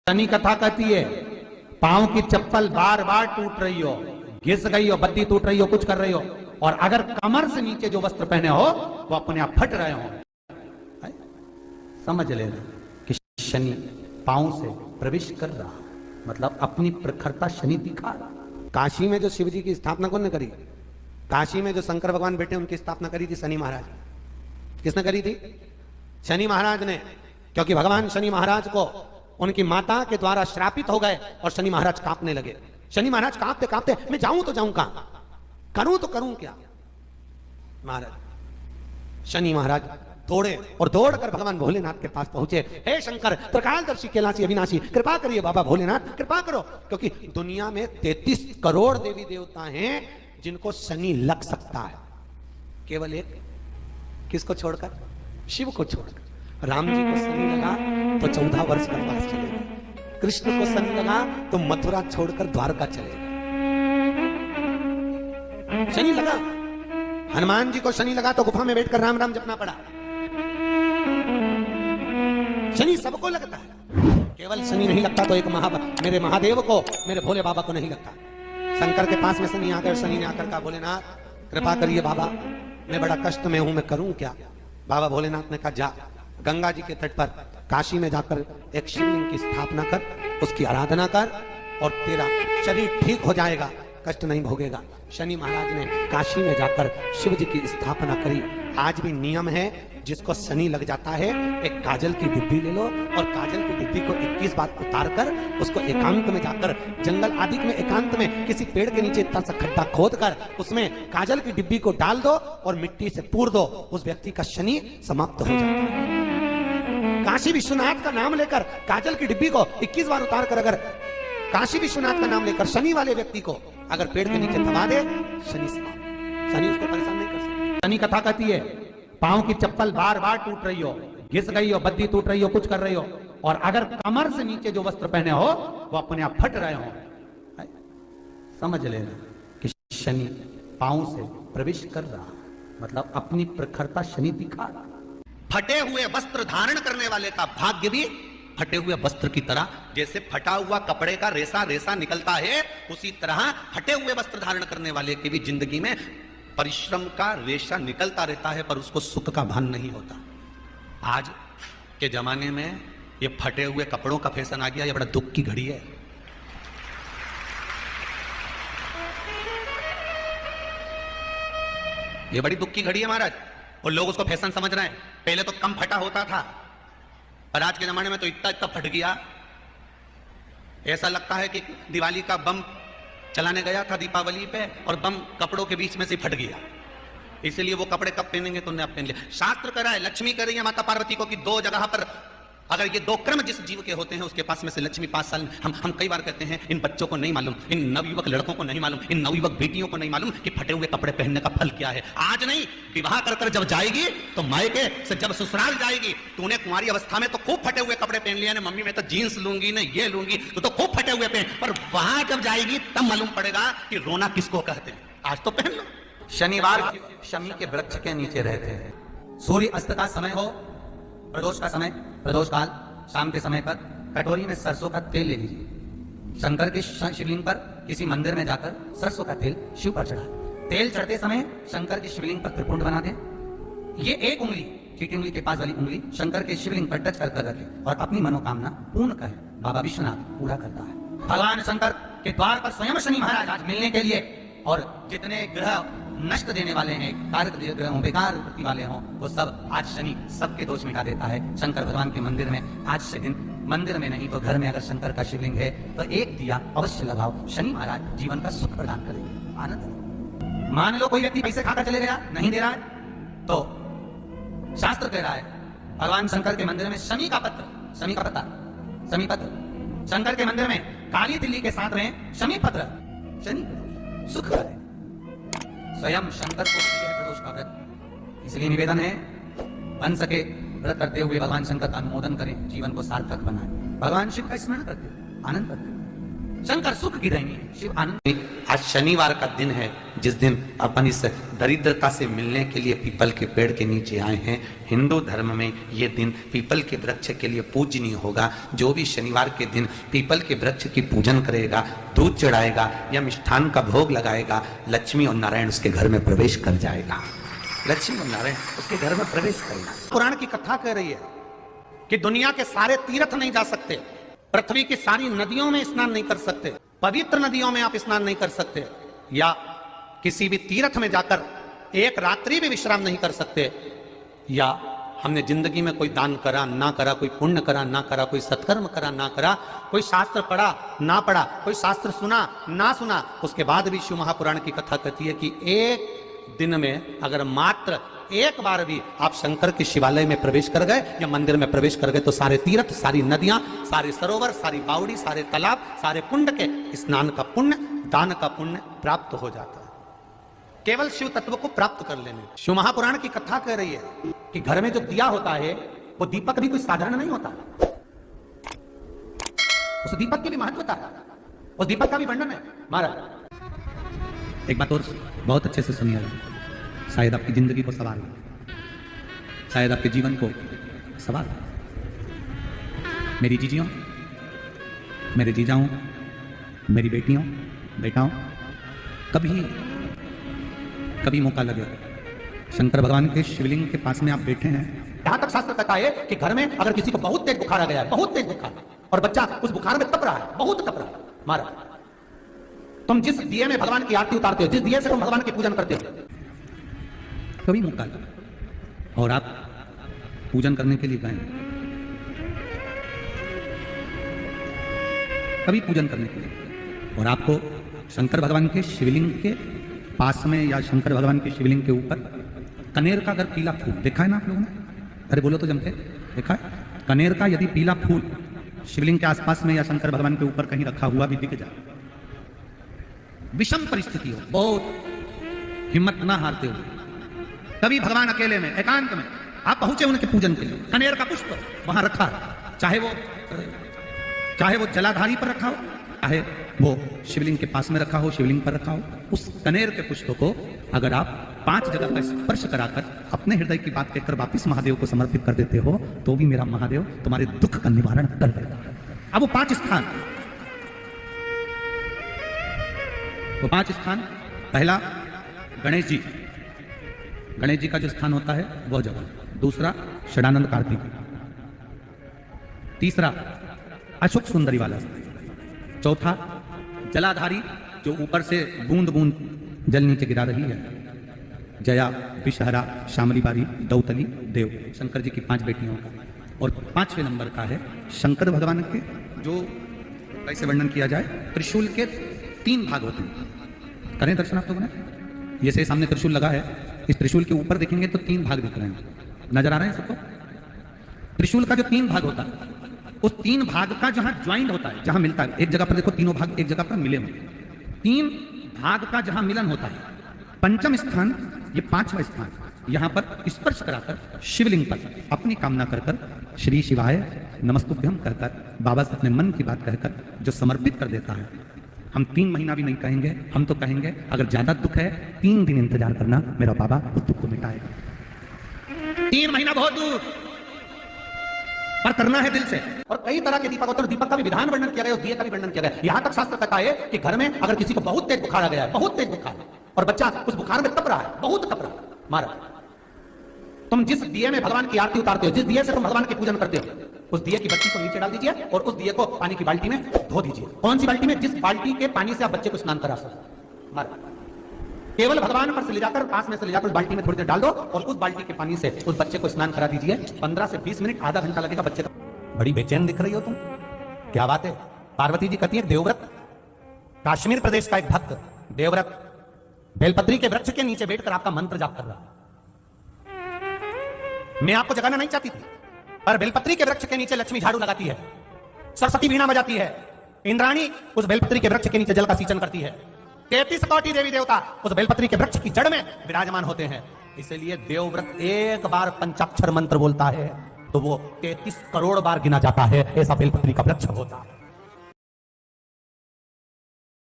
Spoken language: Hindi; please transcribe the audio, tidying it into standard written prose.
शनि कथा कहती है पांव की चप्पल बार बार टूट रही हो, घिस गई हो, बत्ती टूट रही हो, कुछ कर रही हो, और अगर कमर से नीचे जो वस्त्र पहने हो वो अपने आप फट रहे हो, समझ लेना कि शनि पांव से प्रवेश कर रहा, मतलब अपनी प्रखरता शनि दिखा रहा। काशी में जो शिव जी की स्थापना कौन ने करी? काशी में जो शंकर भगवान बैठे उनकी स्थापना करी थी शनि महाराज। किसने करी थी? शनि महाराज ने। क्योंकि भगवान शनि महाराज को उनकी माता के द्वारा श्रापित हो गए और शनि महाराज कांपने लगे। शनि महाराज कांपते कांपते मैं जाऊं तो जाऊं कहां, करूं तो करूं क्या। महाराज शनि महाराज दौड़े और दौड़कर भगवान भोलेनाथ के पास पहुंचे। हे शंकर त्रिकालदर्शी कैलाशी अविनाशी, कृपा करिए बाबा भोलेनाथ, कृपा करो। क्योंकि दुनिया में 33 करोड़ देवी देवता हैं जिनको शनि लग सकता है, केवल एक, किसको छोड़कर? शिव को छोड़कर। राम जी को शनि लगा तो 14 वर्ष वनवास चलेगा, कृष्ण को शनि लगा तो मथुरा छोड़कर द्वारका चलेगा। शनि लगा, हनुमान जी को शनि लगा तो गुफा में बैठकर राम राम जपना पड़ा। शनि सबको लगता है, केवल शनि नहीं लगता तो एक मेरे महादेव को, मेरे भोले बाबा को नहीं लगता। शंकर के पास में शनि आकर, शनि ने आकर कहा भोलेनाथ कृपा करिए बाबा, मैं बड़ा कष्ट में हूं, मैं करूं क्या? बाबा भोलेनाथ ने कहा जा गंगा जी के तट पर काशी में जाकर एक शिवलिंग की स्थापना कर, उसकी आराधना कर और तेरा शरीर ठीक हो जाएगा, कष्ट नहीं भोगेगा। शनि महाराज ने काशी में जाकर शिव जी की स्थापना करी। आज भी नियम है, जिसको शनि लग जाता है एक काजल की डिब्बी ले लो और काजल की डिब्बी को 21 बार उतार कर उसको एकांत में जाकर, जंगल आदि में एकांत में किसी पेड़ के नीचे इतना सा खड्डा खोद कर उसमें काजल की डिब्बी को डाल दो और मिट्टी से पूर दो, उस व्यक्ति का शनि समाप्त हो जाता है। काशी विश्वनाथ का नाम लेकर काजल की डिब्बी को 21 बार उतार कर अगर काशी विश्वनाथ का नाम लेकर शनि वाले व्यक्ति को अगर पेड़ के नीचे दबा दे, शनि समाप्त, शनि उसको परेशान नहीं कर सकता। शनि कथा कहती है पांव की चप्पल बार बार टूट रही हो, घिस गई हो, बत्ती टूट रही हो, कुछ कर रही हो, और अगर कमर से नीचे जो वस्त्र पहने हो वो अपने आप फट रहे हो, समझ लेना कि शनि पांव से प्रवेश कर रहा, मतलब अपनी प्रखरता शनि दिखा रहा। फटे हुए वस्त्र धारण करने वाले का भाग्य भी फटे हुए वस्त्र की तरह, जैसे फटा हुआ कपड़े का रेसा रेसा निकलता है, उसी तरह फटे हुए वस्त्र धारण करने वाले की भी जिंदगी में परिश्रम का रेशा निकलता रहता है, पर उसको सुख का भान नहीं होता। आज के जमाने में ये फटे हुए कपड़ों का फैशन आ गया, ये बड़ा दुख की घड़ी है। ये बड़ी दुख की घड़ी है महाराज, और लोग उसको फैशन समझ रहे हैं। पहले तो कम फटा होता था, पर आज के जमाने में तो इतना इतना फट गया, ऐसा लगता है कि दिवाली का बम चलाने गया था दीपावली पे और बम कपड़ों के बीच में से फट गया, इसलिए वो कपड़े कब पहनेंगे तो पहन लिया। शास्त्र कह रहा है, लक्ष्मी कह रही है माता पार्वती को कि 2 जगह पर अगर ये 2 क्रम जिस जीव के होते हैं उसके पास में से लक्ष्मी 5 साल। हम कई बार कहते हैं इन बच्चों को नहीं मालूम, इन नवयुवक लड़कों को नहीं मालूम, इन नवयुवक बेटियों को नहीं मालूम कि फटे हुए कपड़े पहनने का फल क्या है। आज नहीं, विवाह कर जब जाएगी तो मायके से जब ससुराल जाएगी, तूने कुंवारी अवस्था में तो खूब फटे हुए कपड़े पहन लिया ना, मम्मी मैं तो जीन्स लूंगी ना ये लूंगी, तो खूब फटे हुए पहन, पर वहां जब जाएगी तब मालूम पड़ेगा कि रोना किसको कहते हैं। आज तो पहन लो। शनिवार शमी के वृक्ष के नीचे रहते हैं। सूर्य अस्त का समय हो, प्रदोष का समय, प्रदोष काल, शाम के समय पर कटोरी में सरसों का तेल ले लीजिए। शंकर के शिवलिंग पर किसी मंदिर में जाकर सरसों का तेल शिव पर चढ़ा। तेल चढ़ते समय शंकर के शिवलिंग पर त्रिपुंड बना दें। ये एक उंगली, चीटी उंगली के पास वाली उंगली शंकर के शिवलिंग पर टच कर रखें और अपनी मनोकामना पूर्ण करें। बाबा विश्वनाथ पूरा करता है। भगवान शंकर के द्वार पर स्वयं शनि महाराज आज मिलने के लिए, और जितने ग्रह नष्ट देने वाले हैं, कारक ग्रह हों, बेकार वृत्ति वाले हों, वो सब आज शनि सबके दोष मिटा देता है। शंकर भगवान के मंदिर में आज से दिन, मंदिर में नहीं तो घर में अगर शंकर का शिवलिंग है तो एक दिया अवश्य लगाओ। शनि महाराज जीवन का सुख प्रदान करेंगे, आनंद। मान लो कोई व्यक्ति पैसे खाकर चले गया, नहीं दे रहा है, तो शास्त्र कह रहा है भगवान शंकर के मंदिर में शमी का पत्र, शमी का पत्ता, शमी पत्र, शंकर के मंदिर में काली तिल्ली के साथ में शमी पत्र, शनि सुख करे। स्वयं शंकर को प्रदोष का व्रत, इसलिए निवेदन है बन सके व्रत करते हुए भगवान शंकर का अनुमोदन करें, जीवन को सार्थक बनाएं, भगवान शिव का स्मरण करते आनंद करते। शंकर सुख गिरेंगे, शिव आनंद। आज शनिवार का दिन है, जिस दिन अपन इस दरिद्रता से मिलने के लिए पीपल के पेड़ के नीचे आए हैं। हिंदू धर्म में ये दिन पीपल के वृक्ष के लिए पूजनीय होगा। जो भी शनिवार के दिन पीपल के वृक्ष की पूजन करेगा, दूध चढ़ाएगा या मिष्ठान का भोग लगाएगा, लक्ष्मी और नारायण उसके घर में प्रवेश कर जाएगा। लक्ष्मी और नारायण उसके घर में प्रवेश करेगा। पुराण की कथा कह रही है कि दुनिया के सारे तीर्थ नहीं जा सकते, पृथ्वी की सारी नदियों में स्नान नहीं कर सकते, पवित्र नदियों में आप स्नान नहीं कर सकते, या किसी भी तीर्थ में जाकर एक रात्रि भी विश्राम नहीं कर सकते, या हमने जिंदगी में कोई दान करा ना करा, कोई पुण्य करा ना करा, कोई सत्कर्म करा ना करा, कोई शास्त्र पढ़ा ना पढ़ा, कोई शास्त्र सुना ना सुना, उसके बाद भी शिव महापुराण की कथा कहती है कि एक दिन में अगर मात्र एक बार भी आप शंकर के शिवालय में प्रवेश कर गए या मंदिर में प्रवेश कर गए तो सारे तीर्थ, सारी नदियां, सारे सरोवर, सारी बावड़ी, सारे तालाब, सारे कुंड के स्नान का पुण्य, दान का पुण्य प्राप्त हो जाता है, केवल शिव तत्व को प्राप्त कर लेने। शिव महापुराण की कथा कह रही है कि घर में जो दिया होता है वो दीपक भी कोई साधारण नहीं होता, उस दीपक की भी महत्वता है, उस दीपक का भी वर्णन है। महाराज एक बात और बहुत अच्छे से सुनिएगा, शायद आपकी जिंदगी को सवार हो, शायद आपके जीवन को सवार हो। मेरी जीजियों, मेरे जीजाओं, मेरी बेटियों, बेटाओं, कभी मौका लगे शंकर भगवान के शिवलिंग के पास में आप बैठे हैं। यहां तक शास्त्र कहता है कि घर में अगर किसी को बहुत तेज बुखार आ गया है, बहुत तेज बुखार, और बच्चा उस बुखार में तप रहा है, बहुत तप रहा है, महाराज तुम जिस दिए में भगवान की आरती उतारते हो, जिस दिए से तुम भगवान की पूजन करते हो, कभी मौका लगा और आप पूजन करने के लिए गए, कभी पूजन करने के लिए, और आपको शंकर भगवान के शिवलिंग के पास में या शंकर भगवान के शिवलिंग के ऊपर कनेर का अगर पीला फूल देखा है ना आप लोगों ने, अरे बोलो तो जमते, देखा है? कनेर का यदि पीला फूल शिवलिंग के आसपास में या शंकर भगवान के ऊपर कहीं रखा हुआ भी दिख जाए, विषम परिस्थिति हो, बहुत हिम्मत ना हारते हो, कभी भगवान अकेले में एकांत में आप पहुंचे उनके पूजन के लिए, कनेर का पुष्प वहां रखा, चाहे वो जलाधारी पर रखा हो, चाहे वो शिवलिंग के पास में रखा हो, शिवलिंग पर रखा हो, उस कनेर के पुष्प को अगर आप 5 जगह का स्पर्श कराकर अपने हृदय की बात कहकर वापिस महादेव को समर्पित कर देते हो, तो भी मेरा महादेव तुम्हारे दुख का निवारण कर देगा। अब वो 5 स्थान, पहला गणेश जी का जो स्थान होता है वह जगह, दूसरा षडानंद कार्तिक, तीसरा अशोक सुंदरी वाला, चौथा जलाधारी जो ऊपर से बूंद बूंद जल नीचे गिरा रही है, जया, विषहरा, शामली बारी, दौतली, देव, शंकर जी की 5 बेटियों का, और 5वें नंबर का है शंकर भगवान के, जो कैसे वर्णन किया जाए, त्रिशूल के 3 भाग होते हैं। करें दर्शन आप लोगों ने, ये से सामने त्रिशूल लगा है, इस त्रिशूल के ऊपर देखेंगे तो 3 भाग दिख रहे हैं, नजर आ रहे हैं सबको? त्रिशूल का जो 3 भाग होता है, उस 3 भाग का जहां ज्वाइंट होता है, जहां मिलता है, एक जगह पर देखो तीनों भाग एक जगह पर मिले हुए, 3 भाग का जहां मिलन होता है, 5वां स्थान, ये 5वां स्थान, यहां पर स्पर्श कराकर शिवलिंग पर अपनी कामना कर श्री शिवाय नमस्तुभ्यम कहकर बाबा से अपने मन की बात कहकर जो समर्पित कर देता है, हम 3 महीना भी नहीं कहेंगे, हम तो कहेंगे अगर ज्यादा दुख है 3 दिन इंतजार करना, मेरा बाबा उस दुख को मिटाएगा। 3 महीना बहुत दूर, पर करना है दिल से। और कई तरह के दीपक होते हैं, दीपक का भी विधान वर्णन किया गया, उस दिए का भी वर्णन किया गया। यहां तक शास्त्र कहता है कि घर में अगर किसी को बहुत तेज बुखार आ गया है, बहुत तेज बुखार, और बच्चा उस बुखार में तप रहा है, बहुत तप रहा है, महाराज तुम जिस दिए में भगवान की आरती उतारते हो, जिस दिए से तुम भगवान की पूजन करते हो, उस दिए की बत्ती को नीचे डाल दीजिए और उस दिए को पानी की बाल्टी में धो दीजिए। कौन सी बाल्टी में? जिस बाल्टी के पानी से आप बच्चे को स्नान करा सकते, महाराज केवल भगवान पर से ले जाकर, पास में से ले जाकर उस बाल्टी में थोड़ी देर डाल दो और उस बाल्टी के पानी से उस बच्चे को स्नान करा दीजिए। 15 से 20 मिनट, आधा घंटा लगेगा बच्चे का। बड़ी बेचैन दिख रही हो तुम, क्या बात है? पार्वती जी कहती है, देवव्रत, काश्मीर प्रदेश का एक भक्त देवव्रत बेलपत्री के वृक्ष के नीचे बैठकर आपका मंत्र जाप कर रहा। मैं आपको जगाना नहीं चाहती थी, पर बेलपत्री के वृक्ष के नीचे लक्ष्मी झाड़ू लगाती है, सरस्वती वीणा बजाती है, इंद्राणी उस बेलपत्री के वृक्ष के नीचे जल का सिंचन करती है, 33 कोटि देवी देवता उस बेलपत्री के वृक्ष की जड़ में विराजमान होते हैं। इसलिए देवव्रत एक बार पंचाक्षर मंत्र बोलता है तो वो 33 करोड़ बार गिना जाता है, ऐसा बेलपत्री का वृक्ष होता है।